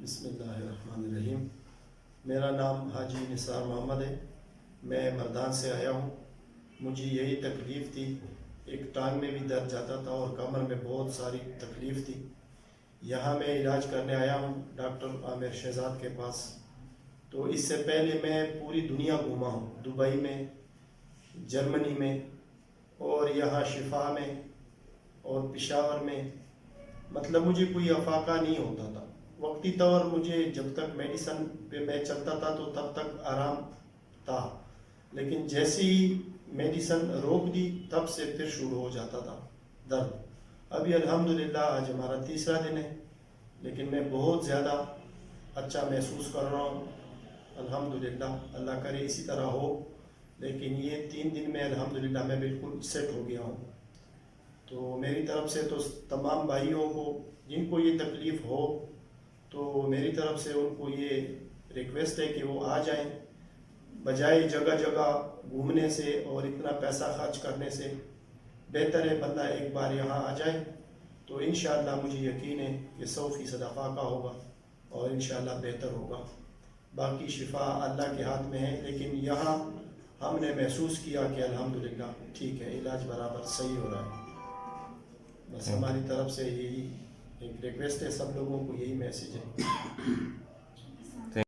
بسم اللہ الرحمن الرحیم۔ میرا نام حاجی نثار محمد ہے، میں مردان سے آیا ہوں۔ مجھے یہی تکلیف تھی، ایک ٹانگ میں بھی درد جاتا تھا اور کمر میں بہت ساری تکلیف تھی۔ یہاں میں علاج کرنے آیا ہوں ڈاکٹر عامر شہزاد کے پاس۔ تو اس سے پہلے میں پوری دنیا گھوما ہوں، دبئی میں، جرمنی میں، اور یہاں شفا میں اور پشاور میں۔ مطلب مجھے کوئی افاقہ نہیں ہوتا تھا۔ وقتی طور مجھے جب تک میڈیسن پہ میں چلتا تھا تو تب تک آرام تھا، لیکن جیسے ہی میڈیسن روک دی تب سے پھر شروع ہو جاتا تھا درد۔ ابھی الحمدللہ آج ہمارا تیسرا دن ہے، لیکن میں بہت زیادہ اچھا محسوس کر رہا ہوں الحمدللہ۔ اللہ کرے اسی طرح ہو، لیکن یہ 3 دن میں الحمدللہ میں بالکل سیٹ ہو گیا ہوں۔ تو میری طرف سے تو تمام بھائیوں کو جن کو یہ تکلیف ہو تو میری طرف سے ان کو یہ ریکویسٹ ہے کہ وہ آ جائیں، بجائے جگہ جگہ گھومنے سے اور اتنا پیسہ خرچ کرنے سے بہتر ہے بندہ ایک بار یہاں آ جائے۔ تو انشاءاللہ مجھے یقین ہے کہ 100% افاقہ ہوگا اور انشاءاللہ بہتر ہوگا۔ باقی شفا اللہ کے ہاتھ میں ہے، لیکن یہاں ہم نے محسوس کیا کہ الحمدللہ ٹھیک ہے، علاج برابر صحیح ہو رہا ہے۔ بس ہماری طرف سے یہی ایک ریکویسٹ ہے، سب لوگوں کو یہی میسیج ہے۔